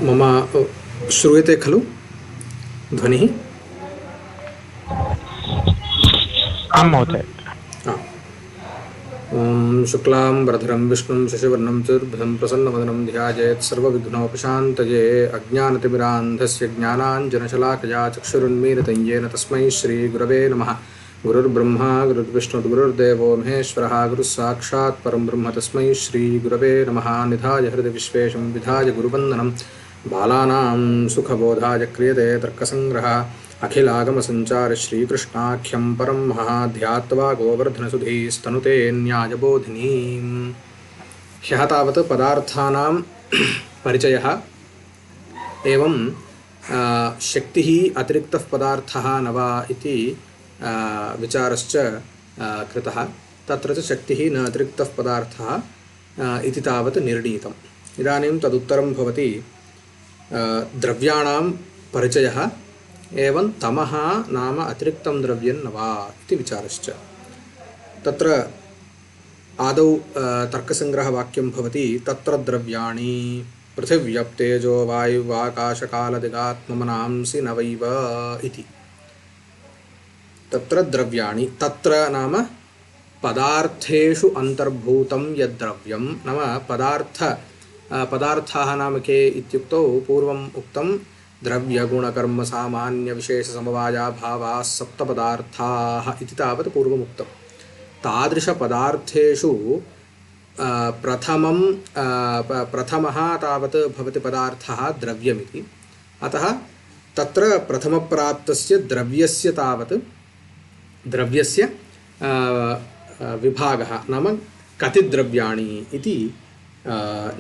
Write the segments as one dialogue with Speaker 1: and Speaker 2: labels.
Speaker 1: मम श्रूयते खलु ध्वनिः?
Speaker 2: आं महोदय।
Speaker 1: ॐ शुक्लां वरधरं विष्णुं शशिवर्णं चतुर्भुजं प्रसन्नवदनं ध्यायेत् सर्वविघ्नोपशान्तये। अज्ञानतिमिरान्धस्य ज्ञानाञ्जनशलाकया चक्षुरुन्मीलितं येन तस्मै श्रीगुरवे नमः। गुरुर्ब्रह्मा गुरुर्विष्णुः गुरुर्देवो महेश्वरः गुरुः साक्षात् परं ब्रह्म तस्मै श्रीगुरवे नमः। निधाय हृदयविश्वेशं विधाय गुरुवन्दनं बालानां सुखबोधाय क्रियते तर्कसङ्ग्रहः। अखिलागमसञ्चार श्रीकृष्णाख्यं परं महः ध्यात्वा गोवर्धनसुधीस्तनुते न्यायबोधिनीम्। ह्यः तावत् पदार्थानां परिचयः एवं शक्तिः अतिरिक्तः पदार्थः न वा इति विचारश्च कृतः। तत्र च शक्तिः न अतिरिक्तः पदार्थः इति तावत् निर्णीतम्। इदानीं तदुत्तरं भवति द्रव्याणां परिचयः एवं तमः नाम अतिरिक्तं द्रव्यं न वा इति विचारश्च। तत्र आदौ तर्कसङ्ग्रहवाक्यं भवति तत्र द्रव्याणि पृथिव्यप्तेजो वायुवाकाशकालदिगात्ममनांसि नवैव इति। तत्र द्रव्याणि, तत्र नाम पदार्थेषु अन्तर्भूतं यद्द्रव्यं नाम पदार्थाः नाम के इत्युक्तौ पूर्वम् उक्तं द्रव्यगुणकर्म सामान्य विशेष समवाया भावाः सप्तपदार्थाः इति तावत् पूर्वमुक्तं। तादृशपदार्थेषु प्रथमः तावत् भवति पदार्थः द्रव्यमिति। अतः तत्र प्रथमप्राप्तस्य द्रव्यस्य तावत् द्रव्यस्य विभागः नाम कति द्रव्याणि इति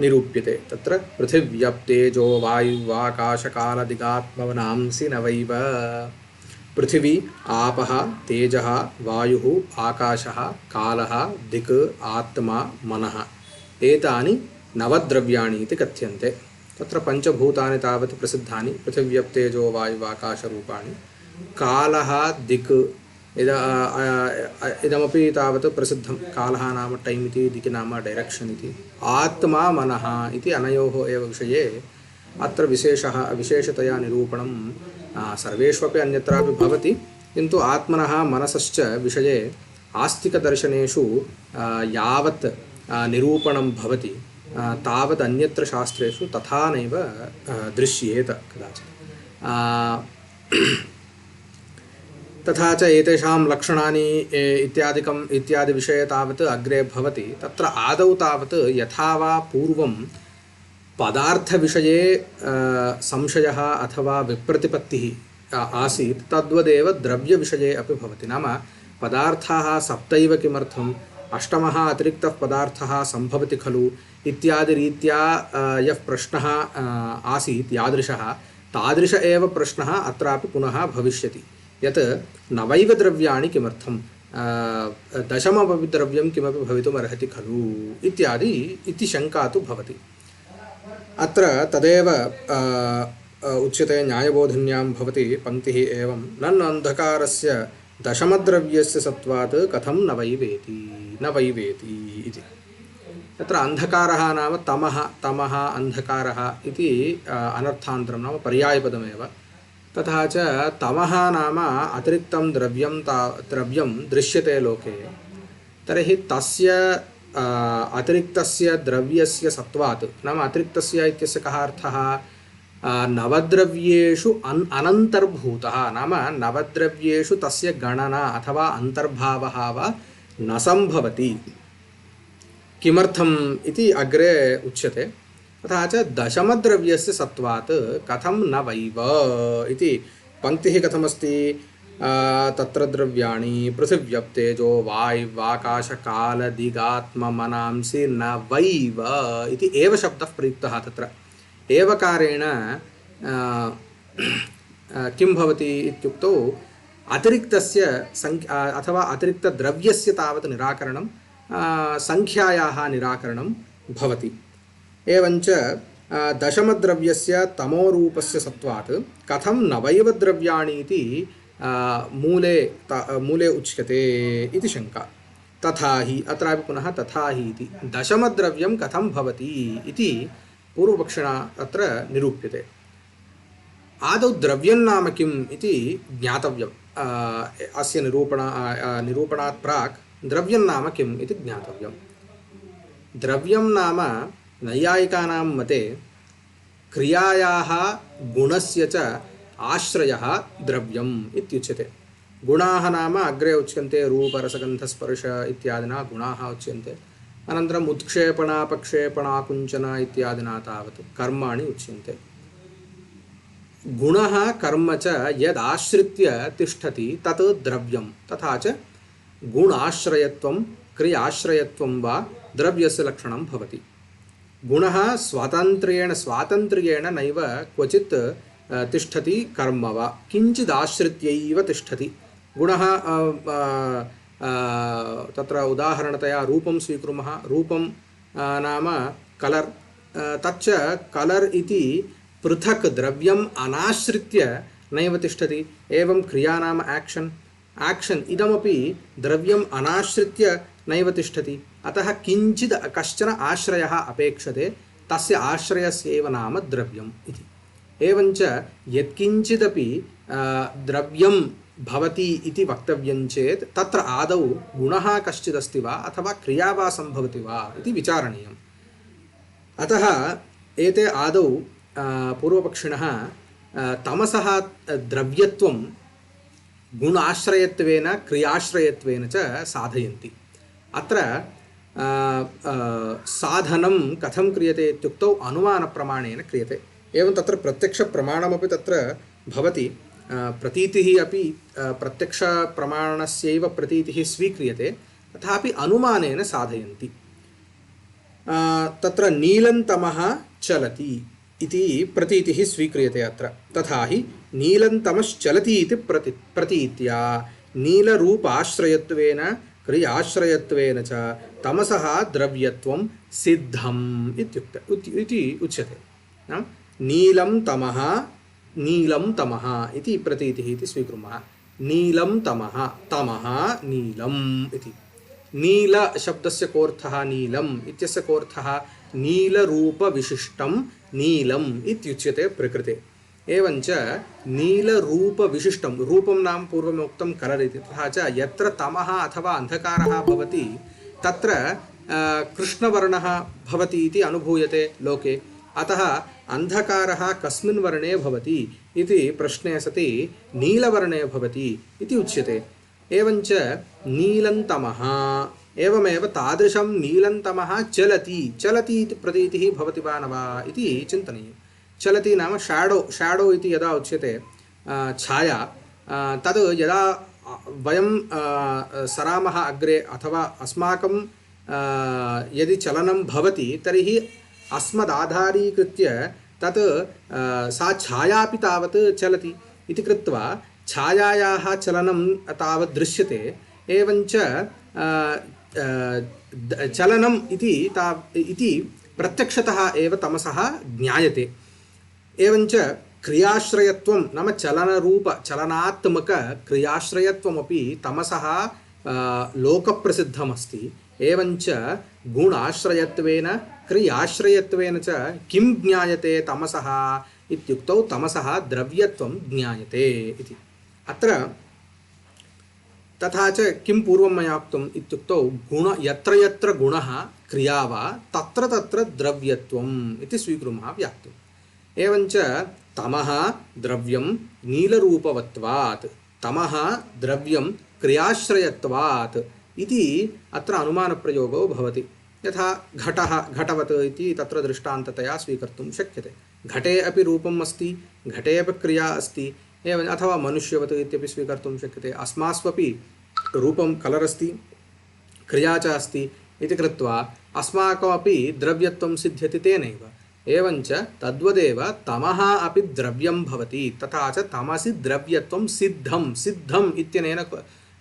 Speaker 1: निरूप्यते। तत्र पृथिव्यप्तेजो वायुवाकाशकालदिगात्मवनांसि नवैव। पृथिवी, आपः, तेजः, वायुः, आकाशः, कालः, दिक्, आत्मा, मनः एतानि नवद्रव्याणि इति कथ्यन्ते। तत्र पञ्चभूतानि तावत् प्रसिद्धानि पृथिव्यप्तेजो वायुवाकाशरूपाणि। कालः, दिक् इदमपि तावत् प्रसिद्धं। कालः नाम टैम् इति, दिक् नाम डैरेक्षन् इति। आत्मा मनः इति अनयोः एव विषये अत्र विशेषतया निरूपणं सर्वेष्वपि अन्यत्रापि भवति, किन्तु आत्मनः मनसश्च विषये आस्तिकदर्शनेषु यावत् निरूपणं भवति तावत् अन्यत्र शास्त्रेषु तथा नैव दृश्येत कदाचित्। तथा च एतेषां लक्षणानि इत्यादि विषये तावत् अग्रे भवति। तत्र आदौ तावत् यथा वा पूर्वं पदार्थविषये संशयः अथवा विप्रतिपत्तिः आसीत् तद्वदेव द्रव्यविषये अपि भवति। नाम पदार्थाः सप्तैव किमर्थम्, अष्टमः अतिरिक्तः पदार्थः सम्भवति खलु इत्यादिरीत्या यः प्रश्नः आसीत् यादृशः, तादृश एव प्रश्नः अत्रापि पुनः भविष्यति। यत् नवैव द्रव्याणि किमर्थं, दशमपि द्रव्यं किमपि भवितुमर्हति खलु इति शङ्का तु भवति। अत्र तदेव उच्यते न्यायबोधिन्यां भवति पङ्क्तिः एवं नन्वन्धकारस्य दशमद्रव्यस्य सत्त्वात् कथं न वैवेति इति। तत्र अन्धकारः नाम तमः अन्धकारः इति अनर्थान्तरं नाम पर्यायपदमेव। तथा च तमः नाम अतिरिक्तं द्रव्यं दृश्यते लोके, तर्हि तस्य अतिरिक्तस्य द्रव्यस्य सत्त्वात् नाम अतिरिक्तस्य इत्यस्य कः अर्थः, नवद्रव्येषु अनन्तर्भूतः नाम नवद्रव्येषु तस्य गणना अथवा अन्तर्भावः वा न सम्भवति। किमर्थम् इति अग्रे उच्यते। तथा च दशमद्रव्यस्य सत्त्वात् कथं न वैव इति पङ्क्तिः कथमस्ति, तत्र द्रव्याणि पृथिव्यप्तेजो वायुवाकाशकालदिगात्ममनांसि न वैव इति एव शब्दः प्रयुक्तः। तत्र एवकारेण किं भवति इत्युक्तौ अतिरिक्तस्य अथवा अतिरिक्तद्रव्यस्य तावत् निराकरणं, संख्यायाः निराकरणं भवति। एवञ्च दशमद्रव्यस्य तमोरूपस्य सत्त्वात् कथं नवैव द्रव्याणि इति मूले उच्यते इति शङ्का। तथा हि अत्रापि पुनः तथा हि इति दशमद्रव्यं कथं भवति इति पूर्वपक्षिणा अत्र निरूप्यते। आदौ द्रव्यं नाम किम् इति ज्ञातव्यम्। अस्य निरूपणात् प्राक् द्रव्यं नाम किम् इति ज्ञातव्यम्। द्रव्यं नाम नैयायिकानां मते क्रियायाः गुणस्य च आश्रयः द्रव्यम् इत्युच्यते। गुणाः नाम अग्रे उच्यन्ते रूपरसगन्धस्पर्श इत्यादिना गुणाः उच्यन्ते। अनन्तरम् उत्क्षेपणापक्षेपणाकुञ्चन इत्यादिना तावत् कर्माणि उच्यन्ते। गुणः कर्म च यदाश्रित्य तिष्ठति तत् द्रव्यं। तथा च गुणाश्रयत्वं क्रियाश्रयत्वं वा द्रव्यस्य लक्षणं भवति। गुणः स्वातन्त्र्येण नैव क्वचित् तिष्ठति कर्म वा किञ्चिदाश्रित्यैव तिष्ठति। गुणः तत्र उदाहरणतया रूपं स्वीकुर्मः। रूपं नाम कलर्। तच्च कलर् इति पृथक् द्रव्यम् अनाश्रित्य नैव तिष्ठति। एवं क्रिया नाम आक्षन् इदमपि द्रव्यम् अनाश्रित्य नैव तिष्ठति। अतः किञ्चित् कश्चन आश्रयः अपेक्षते, तस्य आश्रयस्यैव नाम द्रव्यम् इति। एवञ्च यत्किञ्चिदपि द्रव्यं भवति इति वक्तव्यं चेत् तत्र आदौ गुणः कश्चिदस्ति वा अथवा क्रिया वा सम्भवति वा इति विचारणीयम्। अतः एते आदौ पूर्वपक्षिणः तमसः द्रव्यत्वं गुणाश्रयत्वेन क्रियाश्रयत्वेन च साधयन्ति। अत्र साधनं कथं क्रियते इत्युक्तौ अनुमानप्रमाणेन क्रियते। एवं तत्र प्रत्यक्षप्रमाणमपि तत्र भवति। प्रतीतिः अपि प्रत्यक्षप्रमाणस्यैव प्रतीतिः स्वीक्रियते, तथापि अनुमानेन साधयन्ति। तत्र नीलं तमः चलति इति प्रतीतिः स्वीक्रियते अत्र। तथा हि नीलं तमश्चलति इति प्रतीत्या नीलरूपाश्रयत्वेन क्रियाश्रयत्वेन च तमसः द्रव्यत्वं सिद्धम् इति उच्यते। नीलं तमः इति प्रतीतिः इति स्वीकुर्मः। नीलं तमः नीलम् इति। नील शब्दस्य कोऽर्थः नीलम् इत्यस्य कोऽर्थः नीलरूपविशिष्टं नीलम् इत्युच्यते प्रकृते। एवञ्च नीलरूपविशिष्टं, रूपं नाम पूर्वमुक्तं कलर् इति। तथा च यत्र तमः अथवा अन्धकारः भवति तत्र कृष्णवर्णः भवति इति अनुभूयते लोके। अतः अन्धकारः कस्मिन् वर्णे भवति इति प्रश्ने सति नीलवर्णे भवति इति उच्यते। एवञ्च नीलन्तमः, एवमेव तादृशं नीलन्तमः चलति इति प्रतीतिः भवति वा न वा इति चिन्तनीयं। चलति नाम शैडो इति यदा उच्यते छाया, तद् यदा वयं सरामः अग्रे अथवा अस्माकं यदि चलनं भवति तर्हि अस्मदाधारीकृत्य तत् सा छायापि तावत् चलति इति कृत्वा छायायाः चलनं तावत् दृश्यते। एवञ्च चलनम् इति प्रत्यक्षतः एव तमसः ज्ञायते। एवञ्च क्रियाश्रयत्वं नाम चलनात्मक क्रियाश्रयत्वमपि तमसः लोकप्रसिद्धमस्ति। एवञ्च गुणाश्रयत्वेन क्रियाश्रयत्वेन च किं ज्ञायते तमसः इत्युक्तौ तमसः द्रव्यत्वं ज्ञायते इति। अत्र तथा च किं पूर्वं मया उक्तम् इत्युक्तौ यत्र यत्र गुणः क्रिया वा तत्र तत्र द्रव्यत्वम् इति स्वीकुर्मः व्याप्तम्। एवञ्च तमः द्रव्यं नीलरूपवत्वात्, तमः द्रव्यं क्रियाश्रयत्वात् इति अत्र अनुमानप्रयोगो भवति। यथा घटवत् इति तत्र दृष्टान्ततया स्वीकर्तुं शक्यते। घटे अपि रूपम् अस्ति, घटे अपि क्रिया अस्ति। एवं अथवा मनुष्यवत् इत्यपि स्वीकर्तुं शक्यते। अस्मास्वपि रूपं कलर् अस्ति, क्रिया च अस्ति इति कृत्वा अस्माकमपि द्रव्यत्वं सिद्ध्यति तेनैव। एवञ्च तद्वदेव तमः अपि द्रव्यं भवति। तथा च तमसि द्रव्यत्वं सिद्धम् इत्यनेन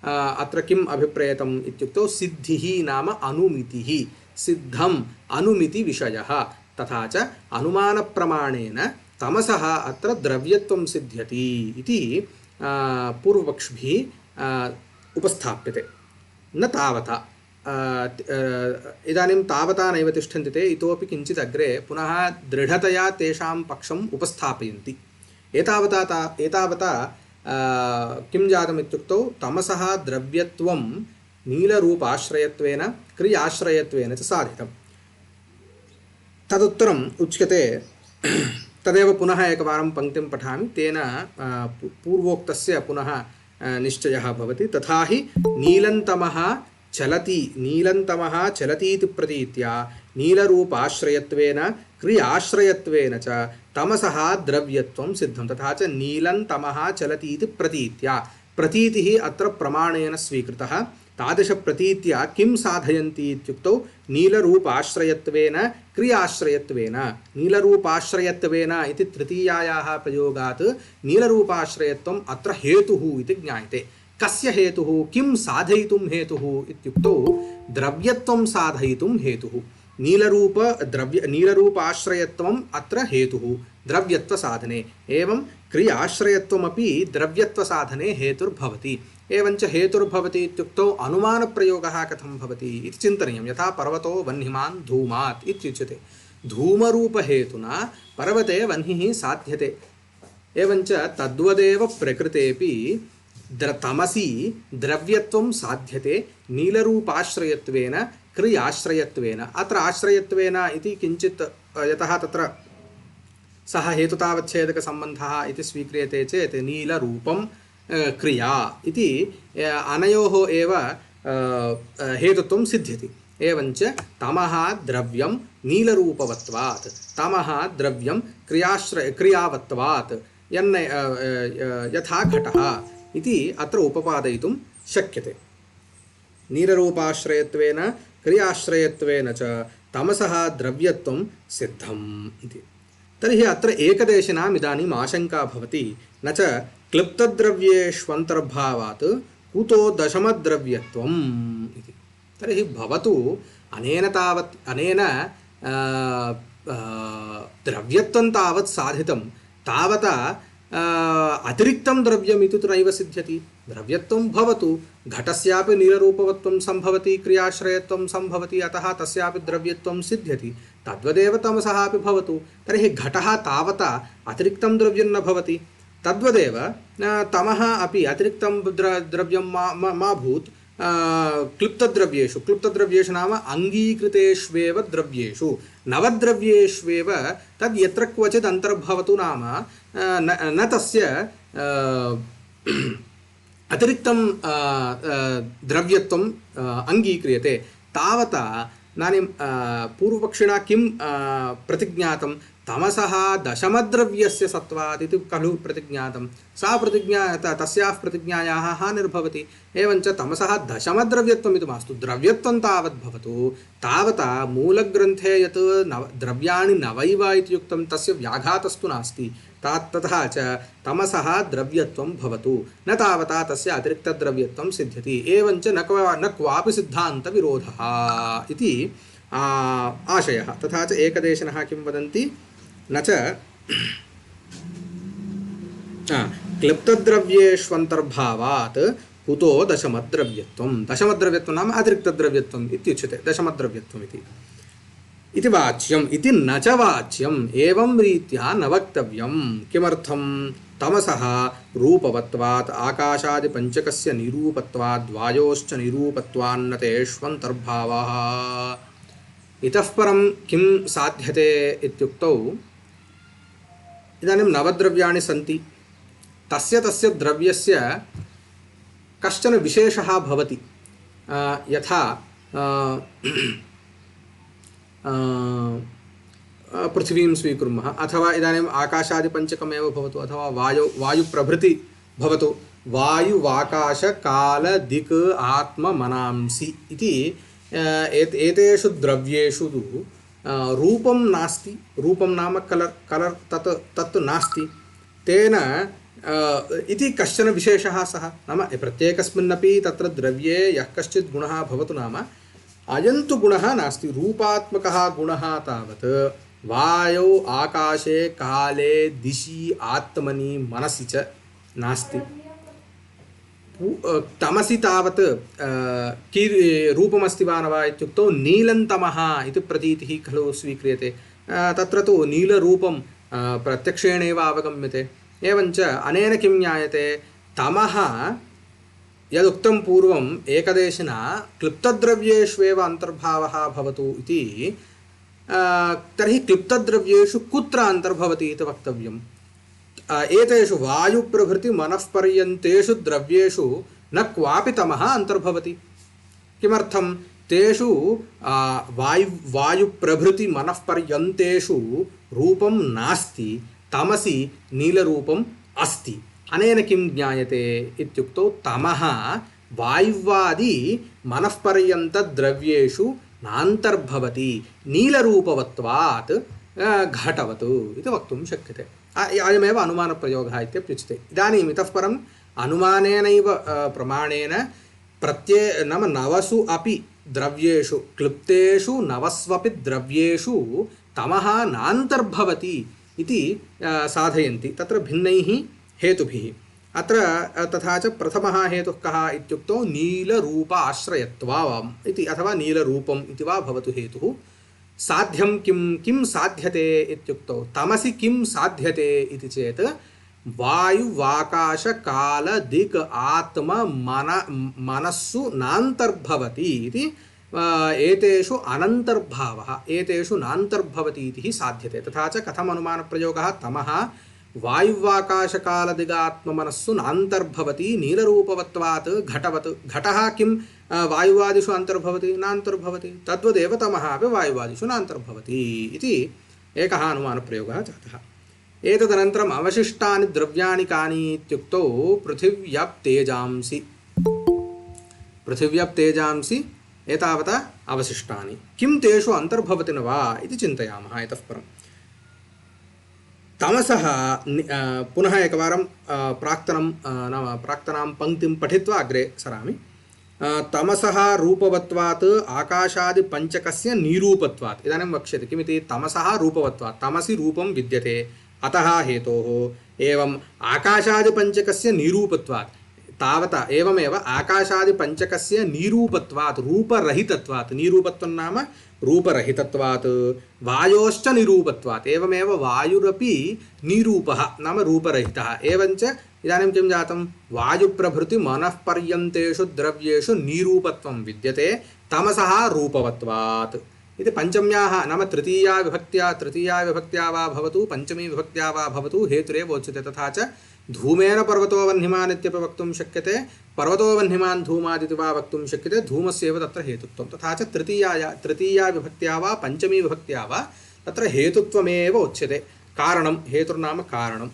Speaker 1: अत्र किम् अभिप्रेतम् इत्युक्तौ सिद्धिः नाम अनुमितिः, सिद्धम् अनुमितिविषयः। तथा च अनुमानप्रमाणेन तमसः अत्र द्रव्यत्वं सिद्ध्यति इति पूर्वपक्षिभिः उपस्थाप्यते। न तावता इदानीं तावता नैव तिष्ठन्ति ते इतोपि किञ्चित् अग्रे पुनः दृढतया तेषां पक्षम् उपस्थापयन्ति। एतावता किं जातम् इत्युक्तौ तमसः द्रव्यत्वं नीलरूपाश्रयत्वेन क्रियाश्रयत्वेन च साधितम्। तदुत्तरम् उच्यते तदेव पुनः एकवारं पङ्क्तिं पठामि, तेन पूर्वोक्तस्य पुनः निश्चयः भवति। तथा हि नीलन्तमः चलतीति प्रतीत्या नीलरूपाश्रयत्वेन क्रियाश्रयत्वेन च तमसः द्रव्यत्वं सिद्धं। तथा च नीलन्तमः चलतीति प्रतीत्या, प्रतीतिः अत्र प्रमाणेन स्वीकृतः। तादृशप्रतीत्या किं साधयन्ति इत्युक्तौ नीलरूपाश्रयत्वेन क्रियाश्रयत्वेन। नीलरूपाश्रयत्वेन इति तृतीयायाः प्रयोगात् नीलरूपाश्रयत्वम् अत्र हेतुः इति ज्ञायते। कस्य हेतुः, किं साधयितुं हेतुः इत्युक्तौ द्रव्यत्वं साधयितुं हेतुः। नीलरूपाश्रयत्वम् अत्र हेतुः द्रव्यत्वसाधने, एवं क्रियाश्रयत्वमपि द्रव्यत्वसाधने हेतुर्भवति। एवञ्च हेतुर्भवति इत्युक्तौ अनुमानप्रयोगः कथं भवति इति चिन्तनीयं। यथा पर्वतो वह्निमान् धूमात् इत्युच्यते, धूमरूपहेतुना पर्वते वह्निः साध्यते। एवञ्च तद्वदेव प्रकृतेपि तमसि द्रव्यत्वं साध्यते नीलरूपाश्रयत्वेन क्रियाश्रयत्वेन। अत्र आश्रयत्वेन इति किञ्चित् यतः तत्र सः हेतुतावच्छेदकसम्बन्धः इति स्वीक्रियते चेत् नीलरूपं क्रिया इति अनयोः एव हेतुत्वं सिद्ध्यति। एवञ्च तमः द्रव्यं नीलरूपवत्वात्, तमः द्रव्यं क्रियावत्वात् यथा घटः इति अत्र उपपादयितुं शक्यते। नीलरूपाश्रयत्वेन क्रियाश्रयत्वेन च तमसः द्रव्यत्वं सिद्धम् इति। तर्हि अत्र एकदेशिनाम् इदानीम् आशंका भवति, न च क्लिप्तद्रव्येष्वन्तर्भावात् कुतो दशमद्रव्यत्वम् इति। तर्हि भवतु अनेन द्रव्यत्वं तावत् साधितं, तावता अतिरिक्तं द्रव्यम् इति तु नैव सिद्ध्यति। द्रव्यत्वं भवतु, घटस्यापि नीलरूपवत्वं सम्भवति, क्रियाश्रयत्वं सम्भवति, अतः तस्यापि द्रव्यत्वं सिद्ध्यति। तद्वदेव तमसः अपि भवतु, तर्हि घटः तावता अतिरिक्तं द्रव्यं न भवति। तद्वदेव तमः अपि अतिरिक्तं द्रव्यं मा भूत्। क्लिप्तद्रव्येषु नाम अङ्गीकृतेष्वेव द्रव्येषु नवद्रव्येष्वेव तद् यत्र क्वचित् अन्तर्भवतु, नाम न तस्य अतिरिक्तं द्रव्यत्वम् अङ्गीक्रियते। तावता इदानीं पूर्वपक्षिणा किं प्रतिज्ञातं, तमसः दशमद्रव्यस्य सत्त्वात् इति खलु प्रतिज्ञातं। सा प्रतिज्ञा तस्याः प्रतिज्ञायाः हानिर्भवति। एवञ्च तमसः दशमद्रव्यत्वम् इति मास्तु, द्रव्यत्वं तावत् भवतु। तावता मूलग्रन्थे यत् द्रव्याणि नवैव इति उक्तं तस्य व्याघातस्तु नास्ति। ततः च तमसः द्रव्यत्वं भवतु, न तावता तस्य अतिरिक्तद्रव्यत्वं सिद्ध्यति। एवञ्च न क्वापि सिद्धान्तविरोधः इति आशयः। तथा च एकदेशिनः किं वदन्ति, न च क्लिप्तद्रव्येष्वन्तर्भावात् कुतो दशमद्रव्यत्वं। दशमद्रव्यत्वं नाम अतिरिक्तद्रव्यत्वम् इत्युच्यते, दशमद्रव्यत्वम् इति वाच्यम् इति न च वाच्यम्। एवं रीत्या न वक्तव्यम्। किमर्थं, तमसः रूपवत्वात् आकाशादिपञ्चकस्य निरूपत्वात् वायोश्च निरूपत्वान्न तेष्वन्तर्भावः। इतः परं किं साध्यते इत्युक्तौ, इदानीं नवद्रव्याणि सन्ति, तस्य द्रव्यस्य कश्चन विशेषः भवति। यथा पृथिवीं स्वीकुर्मः, अथवा इदानीम् आकाशादिपञ्चकमेव भवतु, अथवा वायुप्रभृति भवतु। वायुवाकाशकालदिक् आत्ममनांसि इति एतेषु द्रव्येषु रूपं नास्ति। रूपं नाम कलर् तत् नास्ति। तेन इति कश्चन विशेषः सः, नाम प्रत्येकस्मिन्नपि तत्र द्रव्ये यः कश्चित् गुणः भवतु, नाम अयं तु गुणः नास्ति। रूपात्मकः गुणः तावत् वायौ, आकाशे, काले, दिशि, आत्मनि, मनसि च नास्ति। तमसि तावत् रूपमस्ति वा न वा इत्युक्तौ नीलन्तमः इति प्रतीतिः खलु स्वीक्रियते। तत्र तु नीलरूपं प्रत्यक्षेणैव अवगम्यते। एवञ्च अनेन किं ज्ञायते, तमः यदुक्तं पूर्वम् एकदेशिना क्लिप्तद्रव्येष्वेव अन्तर्भावः भवतु इति, तर्हि क्लिप्तद्रव्येषु कुत्र अन्तर्भवति इति वक्तव्यम्। एतेषु वायुप्रभृति मनःपर्यन्तेषु द्रव्येषु न क्वापि तमः अन्तर्भवति। किमर्थं? तेषु वायुप्रभृति मनःपर्यन्तेषु रूपं नास्ति, तमसि नीलरूपम् अस्ति। अनेन किं ज्ञायते इत्युक्तौ तमः वायुवादि मनःपर्यन्तद्रव्येषु नान्तर्भवति, नीलरूपवत्वात् घटवत् इति वक्तुं शक्यते। अयमेव अनुमानप्रयोगः इत्यप्युच्यते। इदानीम् इतः परम् अनुमानेनैव प्रमाणेन नाम नवसु अपि द्रव्येषु, क्लुप्तेषु नवस्वपि द्रव्येषु तमः नान्तर्भवति इति साधयन्ति, तत्र भिन्नैः हेतुभिः। अत्र तथा च प्रथमः हेतुः कः इत्युक्तौ नीलरूप आश्रयत्वम् इति, अथवा नीलरूपम् इति वा भवतु हेतुः। साध्यं किं साध्यते इत्युक्तौ तमसि किं साध्यते इति चेत् वायुवाकाशकालदिक् आत्म मनस्सु नान्तर्भवति इति, एतेषु अनन्तर्भावः, एतेषु नान्तर्भवति इति साध्यते। तथा च कथम् अनुमानप्रयोगः, तमः वायुवाकाशकालदिगात्ममनस्सु नान्तर्भवति नीलरूपवत्वात् घटवत्। घटः किं वायुवादिषु अन्तर्भवति? नान्तर्भवति। तद्वदेव तमः अपि वायुवादिषु नान्तर्भवति इति एकः अनुमानप्रयोगः जातः। एतदनन्तरम् अवशिष्टानि द्रव्याणि कानि इत्युक्तौ पृथिव्याप्तेजांसि, पृथिव्याप्तेजांसि एतावता अवशिष्टानि। किं तेषु अन्तर्भवति न वा इति चिन्तयामः इतः परम्। तमसः पुनः एकवारं प्राक्तनां पङ्क्तिं पठित्वा अग्रे सरामि। तमसः रूपवत्वात् आकाशादिपञ्चकस्य निरूपत्वात्। इदानीं वक्ष्यते किमिति, तमसः रूपवत्वात्, तमसि रूपं विद्यते, अतः हेतोः। एवम् आकाशादिपञ्चकस्य निरूपत्वात्, तावता एवमेव आकाशादिपञ्चकस्य निरूपत्वात्, रूपरहितत्वात्, निरूपत्वं नाम रूपरहितत्वात्, वायोश्च निरूपत्वात्, एवमेव वायुरपि निरूपः नाम रूपरहितः। एवञ्च इदानीं किं जातं, वायुप्रभृति मनःपर्यन्तेषु द्रव्येषु निरूपत्वं विद्यते, तमसः रूपवत्वात् इति पञ्चम्याः नाम तृतीया विभक्त्या वा भवतु, पञ्चमी विभक्त्या वा भवतु, हेतुरेव उच्यते। तथा च धूमेन पर्वतो वह्निमान् इत्यपि वक्तुं शक्यते, पर्वतो वह्निमान् धूमादिति वा वक्तुं शक्यते, धूमस्यैव तत्र हेतुत्वं। तथा च तृतीया विभक्त्या वा पञ्चमी विभक्त्या वा तत्र हेतुत्वमेव उच्यते। कारणं, हेतुर्नाम कारणं।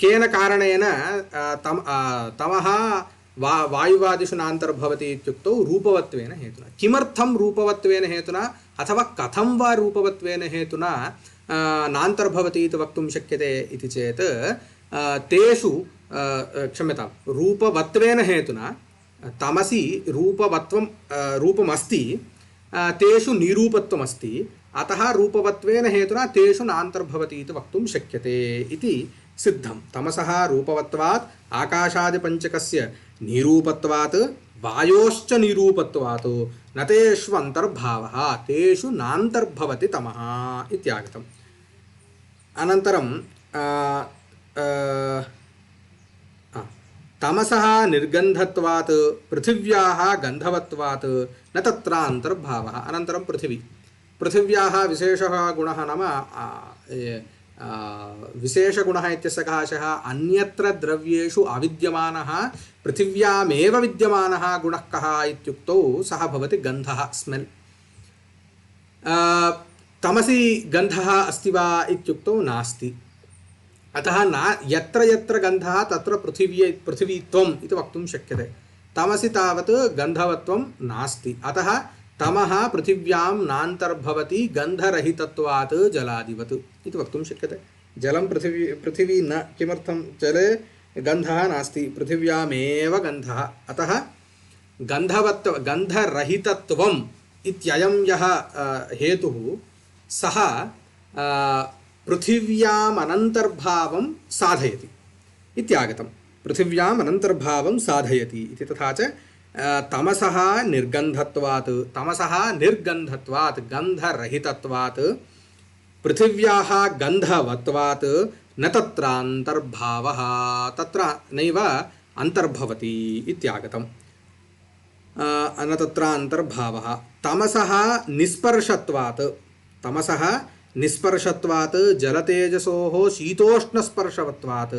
Speaker 1: केन कारणेन तमः वायुवादिषु नान्तर्भवति इत्युक्तौ रूपवत्वेन हेतुना। किमर्थं रूपवत्वेन हेतुना अथवा कथं वा रूपवत्वेन हेतुना नान्तर्भवति इति वक्तुं शक्यते इति चेत्, तेषु क्षम्यतां, रूपवत्वेन हेतुना तमसि रूपमस्ति, तेषु निरूपत्वमस्ति, अतः रूपवत्वेन हेतुना तेषु नान्तर्भवति इति वक्तुं शक्यते इति सिद्धं। तमसः रूपवत्वात् आकाशादिपञ्चकस्य निरूपत्वात् वायोश्च निरूपत्वात् न तेषु अन्तर्भावः, तेषु नान्तर्भवति तमः इत्यागतम्। अनन्तरं तमसः निर्गन्धत्वात् पृथिव्याः गन्धवत्वात् न तत्र अन्तर्भावः। अनन्तरं पृथिव्याः विशेषः गुणः नाम विशेषगुणः इत्यस्य काशः अन्यत्र द्रव्येषु अविद्यमानः पृथिव्यामेव विद्यमानः गुणः कः इत्युक्तौ सः भवति गन्धः, स्मेल्। तमसि गन्धः अस्ति वा इत्युक्तौ नास्ति। अतः यत्र यत्र गन्धः तत्र पृथिवीत्वम् इति वक्तुं शक्यते। तमसि तावत् गन्धवत्वं नास्ति, अतः तमः पृथिव्यां नान्तर्भवति गन्धरहितत्वात् जलादिवत् इति वक्तुं शक्यते। जलं पृथिवी न, किमर्थं, जले गन्धः नास्ति, पृथिव्यामेव गन्धः, अतः गन्धरहितत्वम् इत्ययं यः हेतुः सः पृथिव्याम् अनन्तर्भावं साधयति इत्यागतम्। पृथिव्याम् अनन्तर्भावं साधयति इति। तथा च तमसः निर्गन्धत्वात् गन्धरहितत्वात् पृथिव्याः गन्धवत्वात् न तत्रान्तर्भावः, तत्र नैव अन्तर्भवति इत्यागतम्। न तत्रान्तर्भावः। तमसः निस्पर्शत्वात् जलतेजसोः शीतोष्णस्पर्शवत्वात्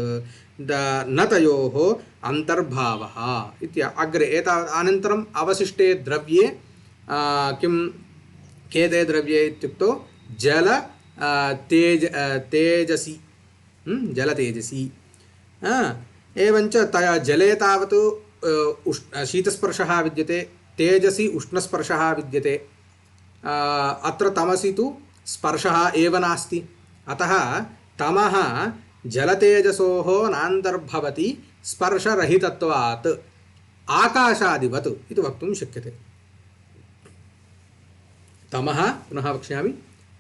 Speaker 1: न तयोः अन्तर्भावः इति। अग्रे अनन्तरम् अवशिष्टे द्रव्ये किं केते द्रव्ये इत्युक्तौ तेजसि जलतेजसि। एवञ्च जले तावत् शीतस्पर्शः विद्यते, तेजसि उष्णस्पर्शः विद्यते। अत्र तमसि तु स्पर्शः एव नास्ति। अतः तमः जलतेजसोः नान्तर्भवति स्पर्शरहितत्वात् आकाशादिवत् इति वक्तुं शक्यते। तमः, पुनः वक्ष्यामि,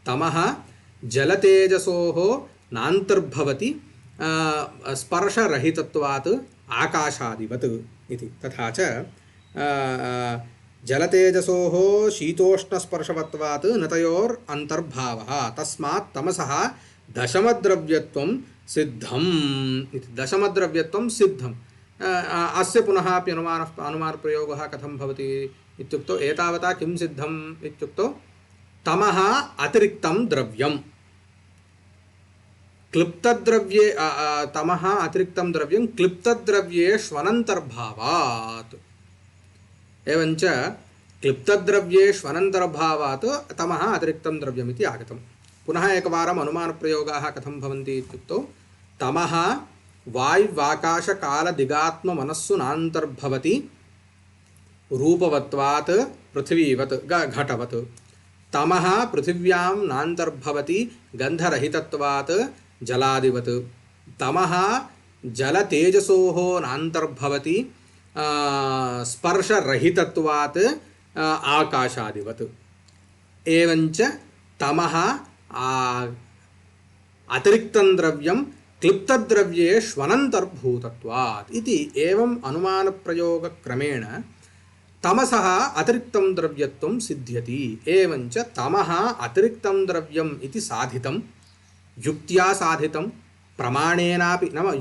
Speaker 1: तमः जलतेजसोः नान्तर्भवति स्पर्शरहितत्वात् आकाशादिवत् इति। तथा च जलतेजसोः शीतोष्णस्पर्शवत्वात् न तयोर् अन्तर्भावः, तस्मात् तमसः दशमद्रव्यत्वं सिद्धम् इति। दशमद्रव्यत्वं सिद्धम्। अस्य पुनः अपि अनुमानप्रयोगः कथं भवति इत्युक्तौ एतावता किं सिद्धम् इत्युक्तौ तमः अतिरिक्तं द्रव्यं क्लिप्तद्रव्ये तमः अतिरिक्तं द्रव्यं क्लिप्तद्रव्ये श्वनन्तर्भावात्। एवञ्च क्लिप्तद्रव्ये श्वनन्तर्भावात् तमः अतिरिक्तं द्रव्यमिति आगतं। पुनः एकवारम् अनुमानप्रयोगाः कथं भवन्ति इत्युक्तौ तमः वायुवाकाशकालदिगात्ममनस्सु नान्तर्भवति रूपवत्वात् पृथिवीवत् घटवत्। तमः पृथिव्यां नान्तर्भवति गन्धरहितत्वात् जलादिवत्। तमः जलतेजसोः नान्तर्भवति स्पर्शरहितत्वात् आकाशादिवत्। एवञ्च तमः अतिरिक्तं द्रव्यं क्लिप्तद्रव्ये श्वनन्तर्भूतत्वात् इति। एवम् अनुमानप्रयोगक्रमेण तमसः अतिरिक्तं द्रव्यत्वं सिद्ध्यति। एवञ्च तमः अतिरिक्तं द्रव्यम् इति साधितं, युक्त्या साधितं, प्रमाणेनापि, नाम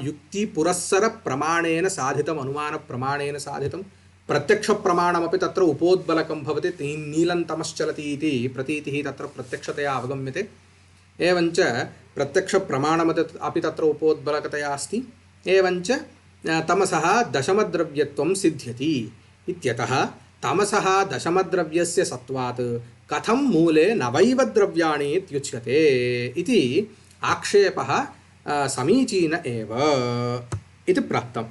Speaker 1: युक्तिपुरस्सरप्रमाणेन साधितम्, अनुमानप्रमाणेन साधितं। प्रत्यक्षप्रमाणमपि तत्र उपोद्बलकं भवति, नीलं तमश्चलति इति प्रतीतिः तत्र प्रत्यक्षतया अवगम्यते। एवञ्च प्रत्यक्षप्रमाणमपि तत्र उपोद्बलकतया अस्ति। एवञ्च तमसः दशमद्रव्यत्वं सिद्ध्यति इत्यतः तमसः दशमद्रव्यस्य सत्वात् कथं मूले नवैव द्रव्याणि इत्युच्यते इति आक्षेपः समीचीन एव इति प्राप्तम्।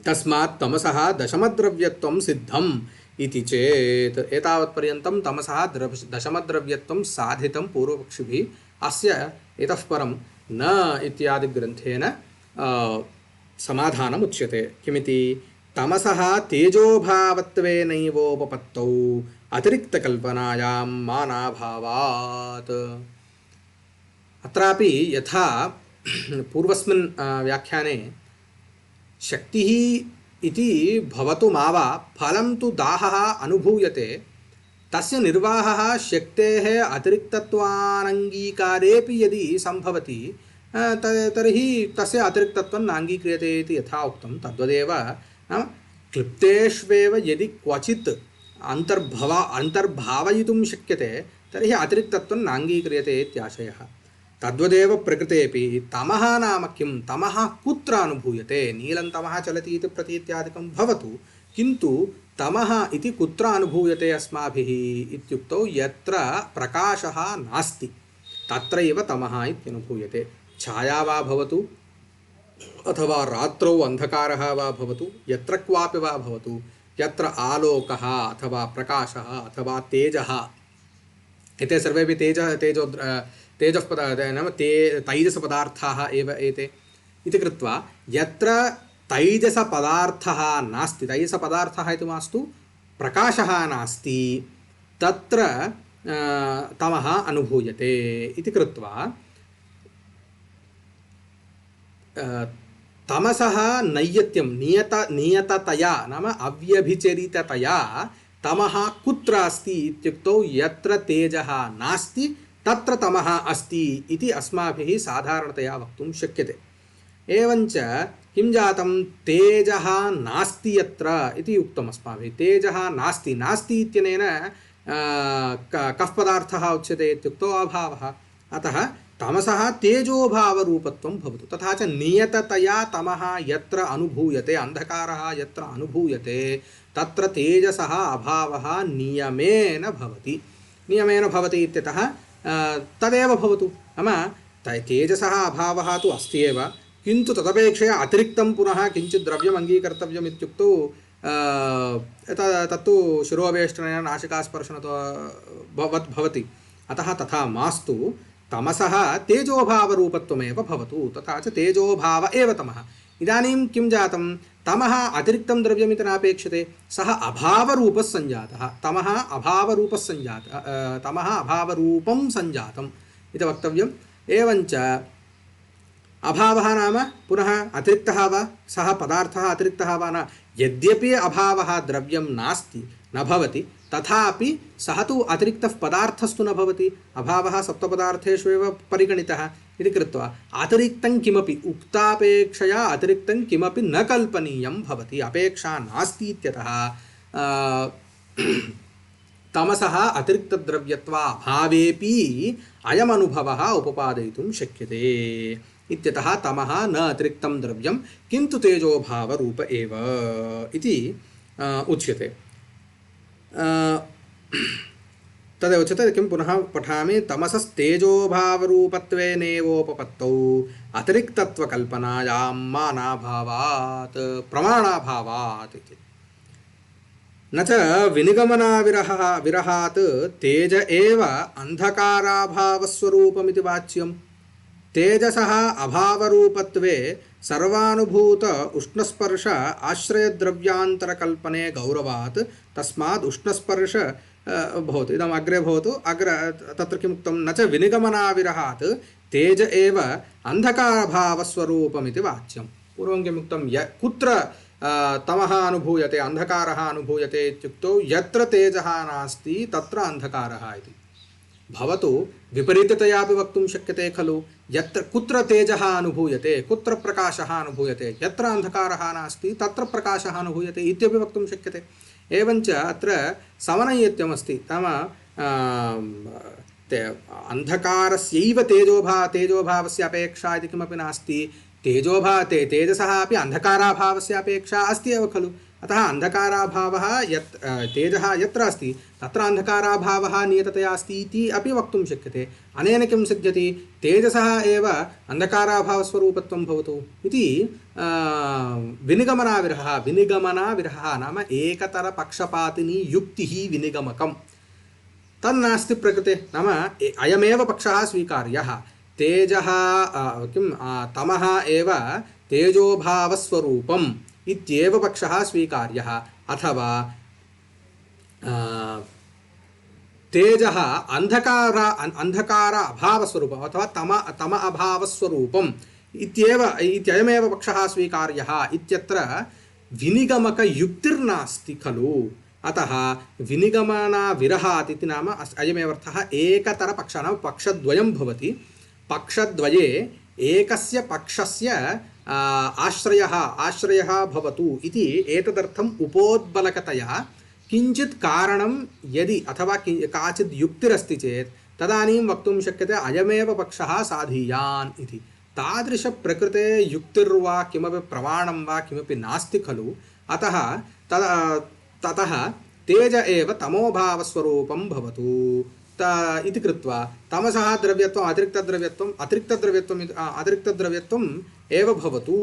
Speaker 1: तस्मात् तमसः दशमद्रव्यत्वं सिद्धम् इति चेत् एतावत्पर्यन्तं तमसः दशमद्रव्यत्वं साधितं पूर्वपक्षिभिः। अस्य इतः परं न इत्यादि ग्रन्थेन समाधानम् उच्यते। किमिति? तमसः तेजोभावत्वेनैवोपपत्तौ अतिरिक्तकल्पनायां मानाभावात्। अत्रापि यथा पूर्वस्मिन् व्याख्याने शक्तिः इति भवतु मा वा फलं तु दाहः अनुभूयते, तस्य निर्वाहः शक्तेः अतिरिक्तत्वानङ्गीकारेपि यदि सम्भवति तर्हि तस्य अतिरिक्तत्वं नाङ्गीक्रियते इति यथा उक्तं तद्वदेव क्लिप्तेष्वेव यदि क्वचित् अन्तर्भावयितुं शक्यते तर्हि अतिरिक्तत्वं नाङ्गीक्रियते इत्याशयः। तद्वदेव प्रकृतेपि तमः नाम किं, तमः कुत्र अनुभूयते? नीलं तमः चलति इति प्रतीत्यादिकं भवतु, किन्तु तमः इति कुत्र अनुभूयते अस्माभिः इत्युक्तौ यत्र प्रकाशः नास्ति तत्रैव तमः इत्यनुभूयते। छाया वा भवतु अथवा रात्रौ अन्धकारः वा भवतु, यत्र क्वापि वा भवतु, यत्र आलोकः अथवा प्रकाशः अथवा तेजः, एते सर्वेपि नाम तैजसपदार्थाः एव एते इति कृत्वा यत्र तैजसपदार्थः नास्ति, तैजसपदार्थः इति मास्तु प्रकाशः नास्ति, तत्र तमः अनुभूयते इति कृत्वा तमसः नैयत्यं नियततया नाम अव्यभिचरिततया तमः कुत्र अस्ति इत्युक्तौ यत्र तेजः नास्ति तत्र तमः अस्ति इति अस्माभिः साधारणतया वक्तुं शक्यते। एवञ्च किं जातं तेजः नास्ति यत्र इति उक्तम् अस्माभिः। तेजः नास्ति नास्ति इत्यनेन कः पदार्थः उच्यते इत्युक्तौ अभावः। अतः तमसः तेजोभावरूपत्वं भवतु। तथा च नियततया तमः यत्र अनुभूयते अन्धकारः यत्र अनुभूयते तत्र तेजसः अभावः नियमेन भवति। नियमेन भवति इत्यतः तदेव भवतु। नाम तेजसः अभावः तु अस्ति एव, किन्तु तदपेक्षया अतिरिक्तं पुनः किञ्चित् द्रव्यम् अङ्गीकर्तव्यम् इत्युक्तौ तत्तु शिरोवेष्टनेन नासिकास्पर्शनतो भवति। अतः तथा मास्तु। तमसः तेजोभावरूपत्वमेव भवतु। तथा च तेजोभाव एव तमः। इदानीं किं जातं तमः अतिरिक्तं द्रव्यमिति नापेक्षते, सः अभावरूपः सञ्जातः। तमः अभावरूपः सञ्जातः, तमः अभावरूपं सञ्जातम् इति वक्तव्यम्। एवञ्च अभावः नाम पुनः अतिरिक्तः वा, सः पदार्थः अतिरिक्तः वा न। यद्यपि अभावः द्रव्यं नास्ति न भवति, तथापि सः तु अतिरिक्तः पदार्थस्तु न भवति। अभावः सप्तपदार्थेषु एव परिगणितः इति कृत्वा अतिरिक्तं किमपि उक्तापेक्षया अतिरिक्तं किमपि न कल्पनीयं भवति। अपेक्षा नास्ति इत्यतः तमसः अतिरिक्तद्रव्यत्वाभावेपि अयमनुभवः उपपादयितुं शक्यते इत्यतः तमः न अतिरिक्तं द्रव्यं किन्तु तेजोभावरूप एव इति उच्यते। तदेव उच्यते। किं पुनः पठामि। तमसस्तेजोभावरूपत्वेनेवोपपत्तौ अतिरिक्तत्वकल्पनायां मानाभावात् प्रमाणाभावात् इति। न च विनिगमनाविरहात् तेज एव अन्धकाराभावस्वरूपमिति वाच्यम्। तेजसः अभावरूपत्वे सर्वानुभूत उष्णस्पर्श आश्रयद्रव्यान्तरकल्पने गौरवात् तस्मात् उष्णस्पर्श भवतु। इदम् अग्रे भवतु। तत्र किमुक्तं न च विनिगमनाविरहात् तेज एव अन्धकाराभावस्वरूपमिति वाच्यं। पूर्वं किमुक्तं कुत्र तमः अनुभूयते अन्धकारः अनुभूयते इत्युक्तौ यत्र तेजः नास्ति तत्र अन्धकारः इति। भवतु विपरीततया अपि वक्तुं शक्यते खलु। यत्र कुत्र तेजः अनुभूयते कुत्र प्रकाशः अनुभूयते यत्र अन्धकारः नास्ति तत्र प्रकाशः अनुभूयते इत्यपि वक्तुं शक्यते। एवञ्च अत्र समनैयत्यमस्ति। नाम अन्धकारस्यैव तेजोभावस्य अपेक्षा इति किमपि नास्ति। तेजसः अपि अन्धकाराभावस्य अपेक्षा अस्ति एव खलु। अतः अन्धकाराभावः तेजः यत्र अस्ति तत्र अन्धकाराभावः नियततया अस्ति इति अपि वक्तुं शक्यते। अनेन किं सिद्ध्यति तेजसः एव अन्धकाराभावस्वरूपत्वं भवतु इति। विनिगमनाविरहः नाम एकतरपक्षपातिनी युक्तिः विनिगमकं तन्नास्ति प्रकृते। नाम अयमेव पक्षः स्वीकार्यः। तेजः तमः एव तेजोभावस्वरूपम् इत्येव पक्षः स्वीकार्यः। अथवा तेजः अन्धकार अभावस्वरूपम् अथवा तम अभावस्वरूपम् इत्ययमेव पक्षः स्वीकार्यः इत्यत्र विनिगमकयुक्तिर्नास्ति खलु। अतः विनिगमनाविरहात् इति नाम अयमेव अर्थः। एकतरपक्षः नाम पक्षद्वयं भवति। पक्षद्वये एकस्य पक्षस्य आश्रयः भवतु इति एतदर्थम् उपोद्बलकतया किञ्चित् कारणं यदि अथवा काचित् युक्तिरस्ति चेत् तदानीं वक्तुं शक्यते अयमेव पक्षः साधीयान् इति। तादृशप्रकृते युक्तिर्वा किमपि प्रमाणं वा किमपि नास्ति खलु। अतः ततः तेज एव तमोभावस्वरूपं भवतु इति कृत्वा तमसः द्रव्यत्वम् अतिरिक्तद्रव्यत्वम् एव भवतु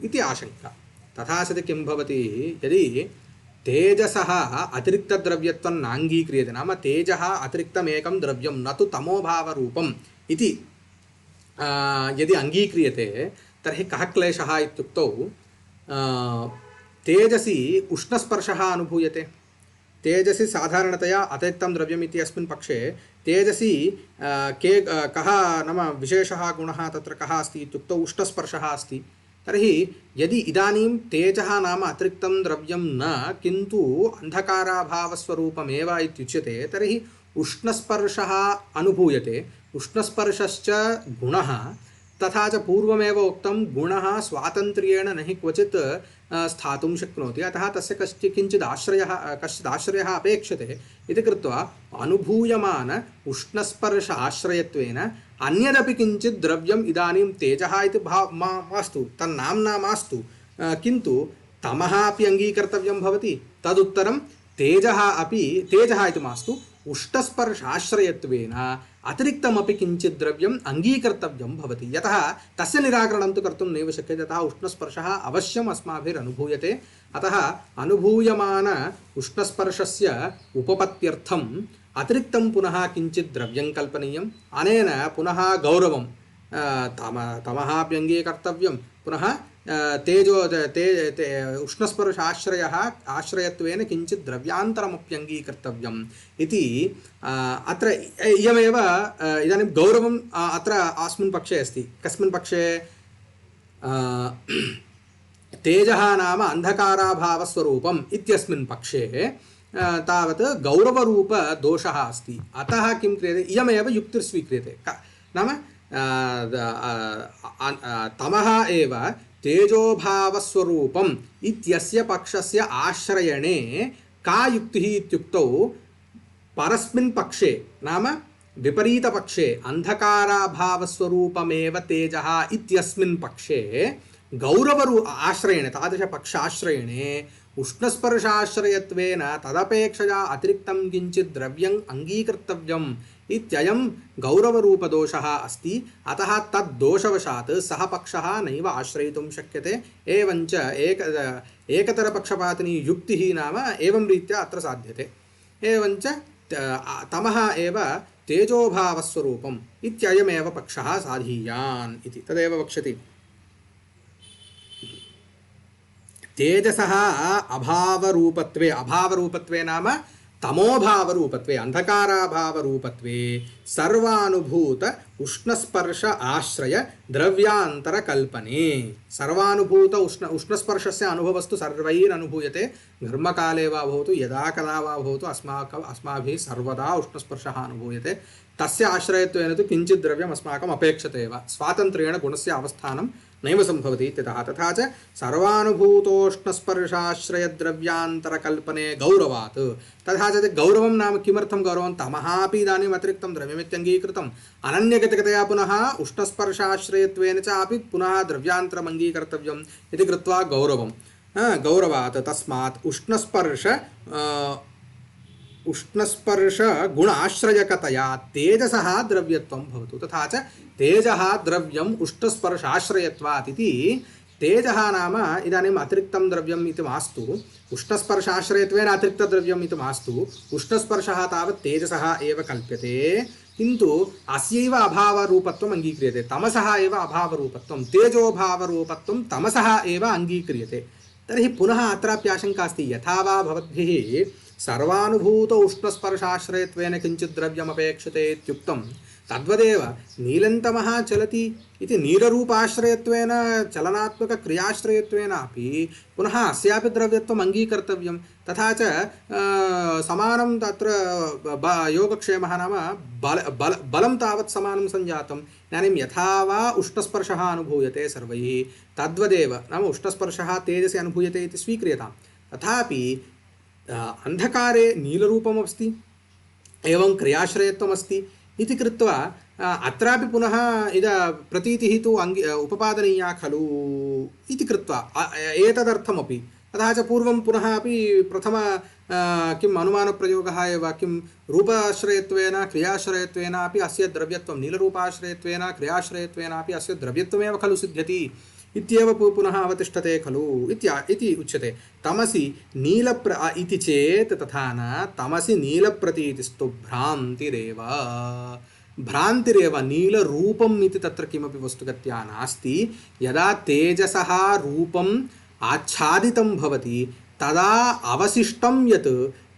Speaker 1: इति आशंका। तथा सति किं भवति यदि तेजसः अतिरिक्तद्रव्यत्वं नाङ्गीक्रियते नाम तेजः अतिरिक्तमेकं द्रव्यं न तु तमोभावरूपम् इति यदि अङ्गीक्रियते तर्हि कः क्लेशः इत्युक्तौ तेजसि उष्णस्पर्शः अनुभूयते। तेजसि साधारणतया अतिरिक्तं द्रव्यम् इति अस्मिन् पक्षे तेजसि कः नाम विशेषः गुणः तत्र कः अस्ति इत्युक्तौ उष्णस्पर्शः अस्ति। तर्हि यदि इदानीं तेजः नाम अतिरिक्तं द्रव्यं न किन्तु अन्धकाराभावस्वरूपमेव इत्युच्यते तर्हि उष्णस्पर्शः अनुभूयते उष्णस्पर्शश्च गुणः तथा च पूर्वमेव उक्तं गुणः स्वातन्त्र्येण न हि क्वचित् स्थातुं शक्नोति अतः तस्य कश्चित् आश्रयः अपेक्षते इति कृत्वा अनुभूयमान उष्णस्पर्श आश्रयत्वेन अन्यदपि किञ्चित् द्रव्यम् इदानीं तेजः इति मास्तु तन्नाम्ना मास्तु किन्तु तमः अपि अङ्गीकर्तव्यं भवति तदुत्तरं तेजः इति मास्तु उष्णस्पर्शाश्रयत्वेन अतिरिक्तमपि किञ्चित् द्रव्यम् अङ्गीकर्तव्यं भवति यतः तस्य निराकरणं तु कर्तुं नैव शक्यते यतः उष्णस्पर्शः अवश्यम् अस्माभिरनुभूयते अतः अनुभूयमान उष्णस्पर्शस्य उपपत्त्यर्थम् अतिरिक्तं पुनः किञ्चित् द्रव्यं कल्पनीयम् अनेन पुनः गौरवं तमः अपि अङ्गीकर्तव्यं पुनः आश्रयत्वेन किञ्चित् द्रव्यान्तरमपि अङ्गीकर्तव्यम् इति अत्र इयमेव इदानीं गौरवम् अत्र अस्मिन् पक्षे अस्ति कस्मिन् पक्षे तेजः नाम अन्धकाराभावस्वरूपम् इत्यस्मिन् पक्षे तावत् गौरवरूपदोषः अस्ति अतः किं क्रियते इयमेव युक्तिर्स्वीक्रियते नाम तमः एव तेजोभावस्वरूपम् इत्यस्य पक्षस्य आश्रयणे का युक्तिः इत्युक्तौ परस्मिन् पक्षे नाम विपरीतपक्षे अन्धकाराभावस्वरूपमेव तेजः इत्यस्मिन् पक्षे आश्रयेण तादृशपक्षाश्रयणे उष्णस्पर्शाश्रयत्वेन तदपेक्षया अतिरिक्तं किञ्चित् द्रव्यम् अङ्गीकर्तव्यम् इत्ययं गौरवरूपदोषः अस्ति अतः तद्दोषवशात् सः पक्षः नैव आश्रयितुं शक्यते एवञ्च एकतरपक्षपातिनी युक्तिः नाम एवं रीत्या अत्र साध्यते एवञ्च तमः एव तेजोभावस्वरूपम् इत्ययमेव पक्षः साधीयान् इति तदेव वक्ष्यति तेजसः अभावरूपत्वे नाम तमोभावरूपत्वे अंधकाराभावरूपत्वे सर्वानुभूत उष्णस्पर्श आश्रय द्रव्यांतरकल्पने सर्वानुभूत उष्णस्पर्शस्य अनुभवस्तु सर्वैरनुभूयते घर्मकाले वा भवतु यदा कदा वा भवतु अस्माभिः सर्वदा उष्णस्पर्शः अनुभूयते तस्य आश्रयत्वेन तु किञ्चित् द्रव्यम् अस्माकम् अपेक्षते एव स्वातन्त्र्येण गुणस्य अवस्थानं नैव सम्भवति इत्यतः तथा च सर्वानुभूतोष्णस्पर्शाश्रयद्रव्यान्तरकल्पने गौरवात् तथा च गौरवं नाम किमर्थं गौरवं तमः अपि इदानीम् अतिरिक्तं द्रव्यमित्यङ्गीकृतम् अनन्यगतिकतया पुनः उष्णस्पर्शाश्रयत्वेन च अपि पुनः द्रव्यान्तरम् अङ्गीकर्तव्यम् इति कृत्वा गौरवात् तस्मात् उष्णस्पर्श गुण आश्रयकतया तेजसः द्रव्यत्वं भवतु तथा च तेजः द्रव्यम् उष्णस्पर्शाश्रयत्वात् इति तेजः नाम इदानीम् अतिरिक्तं द्रव्यम् इति मास्तु उष्णस्पर्शाश्रयत्वेन अतिरिक्तद्रव्यम् इति मास्तु उष्णस्पर्शः तावत् तेजसः एव कल्प्यते किन्तु अस्यैव अभावरूपत्वम् अङ्गीक्रियते तमसः एव अभावरूपत्वं तेजोभावरूपत्वं तमसः एव अङ्गीक्रियते तर्हि पुनः अत्राप्याशङ्का अस्ति यथा वा भवद्भिः सर्वानुभूत उष्णस्पर्शाश्रयत्वेन किञ्चित् द्रव्यमपेक्षते इत्युक्तं तद्वदेव नीलन्तमः चलति इति नीलरूपाश्रयत्वेन चलनात्मकक्रियाश्रयत्वेनापि पुनः अस्यापि द्रव्यत्वम् अङ्गीकर्तव्यं तथा च समानं तत्र योगक्षेमः नाम बलं तावत् समानं सञ्जातम् इदानीं यथा वा उष्णस्पर्शः अनुभूयते सर्वैः तद्वदेव नाम उष्णस्पर्शः तेजसि अनुभूयते इति स्वीक्रियतां तथापि अंधकारे नीलरूपमस्ति एवं क्रियाश्रयत्वमस्ति इति कृत्वा अत्रापि पुनः प्रतीतिः तु उपपादनीया खलु इति कृत्वा एतदर्थमपि तथा च पूर्वं पुनः अपि प्रथम किम् अनुमानप्रयोगः एव किं रूपाश्रयत्वेन क्रियाश्रयत्वेन अपि अस्य द्रव्यत्वं नीलरूपाश्रयत्वेन क्रियाश्रयत्वेन अपि अस्य द्रव्यत्वमेव खलु सिद्ध्यति इत्येव पुनः अवतिष्ठते खलु इति उच्यते तमसि इति चेत् तथा न तमसि नीलप्रतीतिस्तु भ्रान्तिरेव नीलरूपम् इति तत्र किमपि वस्तुगत्या नास्ति यदा तेजसः रूपम् आच्छादितं भवति तदा अवशिष्टं यत्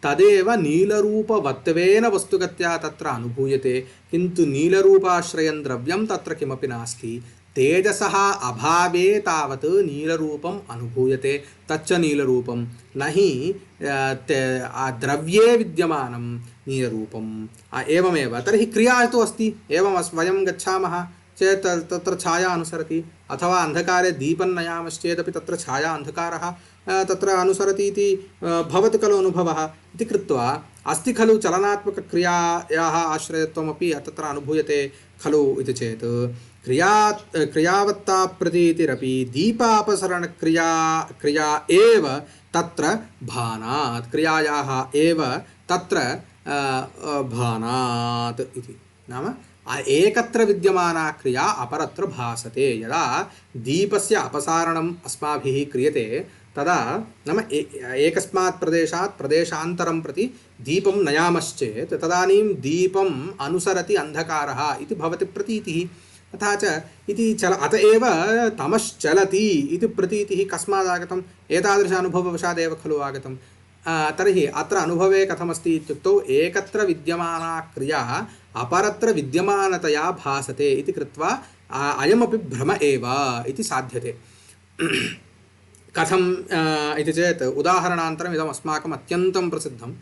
Speaker 1: तदेव नीलरूपवत्वेन वस्तुगत्या तत्र अनुभूयते किन्तु नीलरूपाश्रयं द्रव्यं तत्र किमपि नास्ति तेजसः अभावे तावत् नीलरूपम् अनुभूयते तच्च नीलरूपं न हि द्रव्ये विद्यमानं नीलरूपम् एवमेव तर्हि क्रिया तु अस्ति एवं वयं गच्छामः चेत् तत्र छाया अनुसरति अथवा अन्धकारे दीपं नयामश्चेदपि तत्र छाया अन्धकारः तत्र अनुसरति इति भवति खलु अनुभवः इति कृत्वा अस्ति खलु चलनात्मकक्रियायाः आश्रयत्वमपि तत्र अनुभूयते खलु इति चेत् क्रियावत्ता प्रतीतिरपि क्रिया एव तत्र भानात् क्रियायाः एव तत्र भानात् इति नाम एकत्र विद्यमाना क्रिया अपरत्र भासते यदा दीपस्य अपसारणम् अस्माभिः क्रियते तदा नाम एकस्मात् प्रदेशात् प्रदेशान्तरं प्रति दीपं नयामश्चेत् तदानीं दीपम् अनुसरति अन्धकारः इति भवति प्रतीतिः तथा च इति अत एव तमश्चलति इति प्रतीतिः कस्मादागतम् एतादृश अनुभववशादेव खलु आगतं तर्हि अत्र अनुभवे कथमस्ति इत्युक्तौ एकत्र विद्यमाना क्रिया अपरत्र विद्यमानतया भासते इति कृत्वा अयमपि भ्रम एव इति साध्यते कथम् इति चेत् उदाहरणान्तरम् इदम् अस्माकम् अत्यन्तं प्रसिद्धं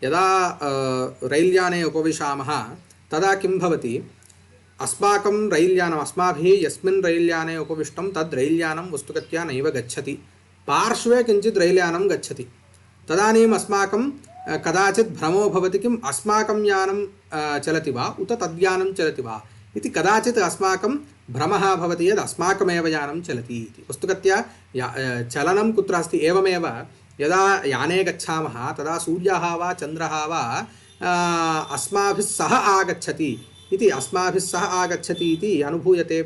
Speaker 1: यदा रैल्याने उपविशामः तदा किं भवति अस्माकं रैल्यानम् अस्माभिः यस्मिन् रैल्याने उपविष्टं तद् रैल्यानं वस्तुगत्या नैव गच्छति पार्श्वे किञ्चित् रैल्यानं गच्छति तदानीम् अस्माकं कदाचित् भ्रमो भवति किम् अस्माकं यानं चलति वा उत तद्यानं चलति वा इति कदाचित् अस्माकं भ्रमः भवति यद् अस्माकमेव यानं चलति इति वस्तुगत्या चलनं कुत्र अस्ति एवमेव यदा याने गच्छामः तदा सूर्यः वा चन्द्रः वा अस्माभिः सह आगच्छति इति अस्माभिः सह आगच्छति इति अनुभूयते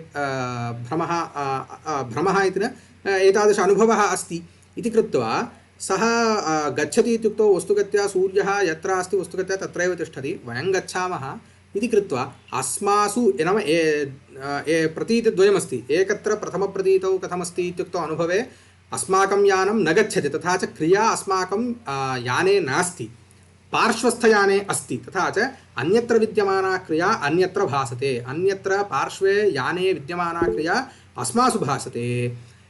Speaker 1: भ्रमः इति न एतादृश अनुभवः अस्ति इति कृत्वा सः गच्छति इत्युक्तौ वस्तुगत्या सूर्यः यत्र अस्ति वस्तुगत्या तत्रैव तिष्ठति वयं गच्छामः इति कृत्वा अस्मासु नाम प्रतीतिद्वयमस्ति एकत्र प्रथमप्रतीतौ कथमस्ति इत्युक्तौ अनुभवे अस्माकं यानं न गच्छति तथा च क्रिया अस्माकं याने नास्ति पार्श्वस्थयाने अस्ति तथा च अन्यत्र विद्यमाना क्रिया अन्यत्र भासते अन्यत्र पार्श्वे याने विद्यमाना क्रिया अस्मासु भासते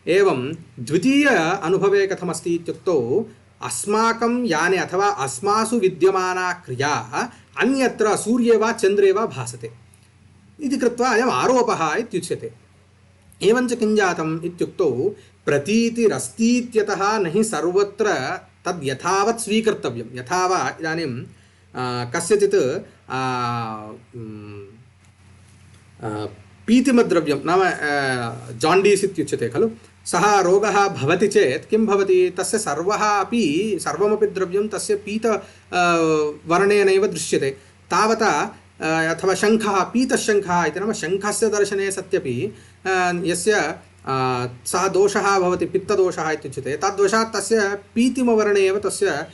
Speaker 1: एवं द्वितीय अनुभवे कथमस्ति इत्युक्तौ अस्माकं याने अथवा अस्मासु विद्यमाना क्रिया अन्यत्र सूर्ये वा चन्द्रे वा भासते इति कृत्वा अयम् आरोपः इत्युच्यते एवञ्च किं जातम् इत्युक्तौ प्रतीतिरस्तीत्यतः न हि सर्वत्र तद् यथावत् स्वीकर्तव्यं यथा वा इदानीं कस्यचित् पीतिमद्रव्यं नाम जाण्डीस् इत्युच्यते खलु सः रोगः भवति चेत् किं भवति तस्य सर्वमपि द्रव्यं तस्य पीत वर्णेनैव दृश्यते तावता अथवा शङ्खः पीतशङ्खः इति नाम शङ्खस्य दर्शने सत्यपि यस्य सः दोषः भवति पित्तदोषः इत्युच्यते तद्वशात् तस्य पीतिमवर्णे एव तस्य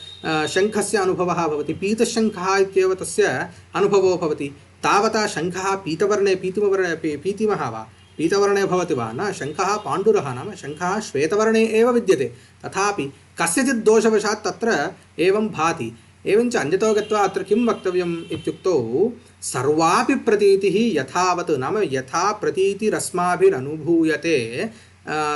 Speaker 1: शङ्खस्य अनुभवः भवति पीतशङ्खः इत्येव तस्य अनुभवो भवति तावता शङ्खः पीतिमः वा पीतवर्णे भवति वा न शङ्खः पाण्डुरः नाम शङ्खः श्वेतवर्णे एव विद्यते तथापि कस्यचित् दोषवशात् तत्र एवं भाति एवञ्च अन्यतो गत्वा अत्र किं वक्तव्यम् इत्युक्तौ सर्वापि प्रतीतिः यथावत् नाम यथा प्रतीतिरस्माभिरनुभूयते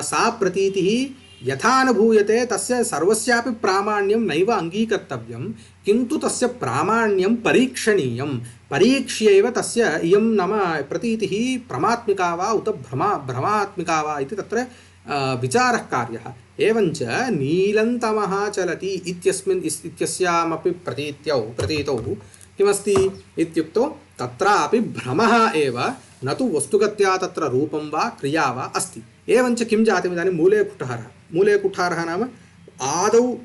Speaker 1: सा प्रतीतिः यथा अनुभूयते तस्य सर्वस्यापि प्रामाण्यं नैव अङ्गीकर्तव्यं किन्तु तस्य प्रामाण्यं परीक्षणीयं परीक्ष्यैव तस्य इयं नाम प्रतीतिः प्रमात्मिका वा उत भ्रमात्मिका वा इति तत्र विचारः कार्यः एवञ्च नीलन्तमः चलति इत्यस्यामपि प्रतीतौ किमस्ति इत्युक्तौ तत्रापि भ्रमः एव न तु वस्तुगत्या तत्र रूपं वा क्रिया वा अस्ति एवञ्च किं जातम् इदानीं मूले कुठारः नाम आदौ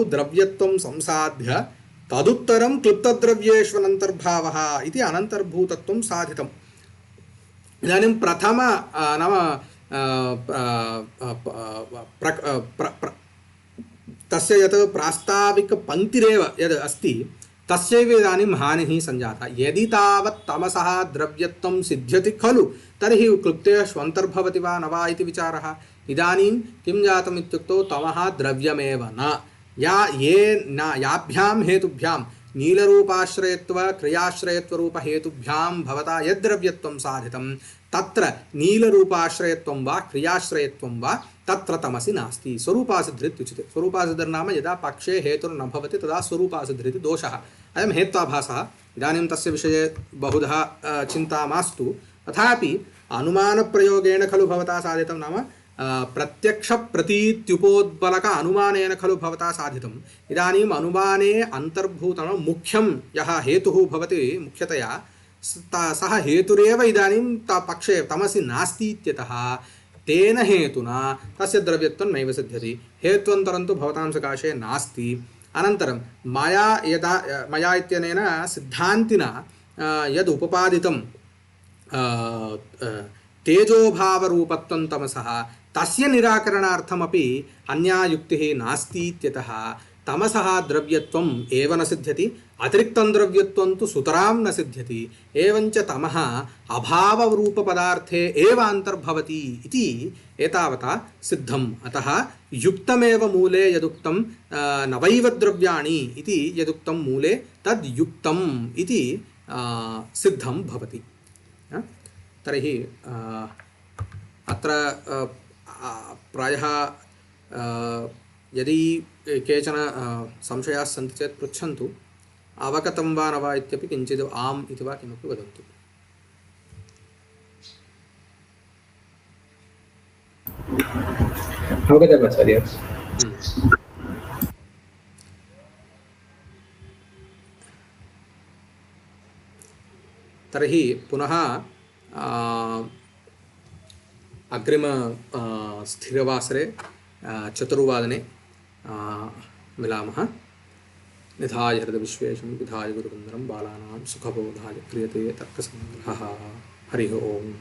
Speaker 1: द्रव्यत्वं संसाध्य तदुत्तरं क्लुप्तद्रव्येष्वनन्तर्भावः इति अनन्तर्भूतत्वं साधितम् इदानीं प्रथम नाम तस्य यत् प्रास्ताविकपङ्क्तिरेव यद् अस्ति तस्यैव इदानीं हानिः सञ्जाता यदि तावत् तमसः द्रव्यत्वं सिद्ध्यति खलु तर्हि क्लुप्तेष्वन्तर्भवति वा न वा इति विचारः इदानीं किं जातम् इत्युक्तौ तमः द्रव्यमेव न याभ्यां हेतुभ्यां नीलरूपाश्रयत्व क्रियाश्रयत्वरूपहेतुभ्यां भवता यद्द्रव्यत्वं साधितं तत्र नीलरूपाश्रयत्वं वा क्रियाश्रयत्वं वा तत्र तमसि नास्ति स्वरूपासिद्धिरित्युच्यते। स्वरूपासिद्धिर्नाम यदा पक्षे हेतुर्न भवति तदा स्वरूपासिद्धिरिति दोषः। अयं हेत्वाभासः। इदानीं तस्य विषये बहुधा चिन्ता मास्तु। तथापि अनुमानप्रयोगेण खलु भवता साधितं, नाम प्रत्यक्षप्रतीत्युपोद्बलक अनुमानेन खलु भवता साधितम्। इदानीम् अनुमाने अन्तर्भूतं मुख्यं यः हेतुः भवति मुख्यतया सः हेतुरेव इदानीं पक्षे तमसि नास्ति इत्यतः तेन हेतुना तस्य द्रव्यत्वं नैव सिद्ध्यति। हेत्वन्तरं तु भवतां सकाशे नास्ति। अनन्तरं मया इत्यनेन सिद्धान्तिना यद् उपपादितं तेजोभावरूपत्वं तमसः, तस्य निराकरणार्थमपि अन्या युक्तिः नास्ति इत्यतः तमसः द्रव्यत्वम् एव न सिद्ध्यति, अतिरिक्तं द्रव्यत्वं तु सुतरां न सिद्ध्यति। एवञ्च तमः अभावरूपपदार्थे एव अन्तर्भवति इति एतावता सिद्धम्। अतः युक्तमेव मूले यदुक्तं नवैव द्रव्याणि इति यदुक्तं मूले तद् युक्तम् इति सिद्धं भवति। तर्हि अत्र प्रायः यदि केचन संशयाः सन्ति चेत् पृच्छन्तु। अवगतं वा न वा इत्यपि किञ्चित् आम् इति वा किमपि वदन्तु।
Speaker 3: अवगतमाचार्य।
Speaker 1: तर्हि पुनः अग्रिम स्थिरवासरे 4 मिलामः। निधाय हृदविश्वेशं विधाय गुरुवन्दनं बालानां सुखबोधाय क्रियते तर्कसङ्ग्रहः। हरिः ओम्।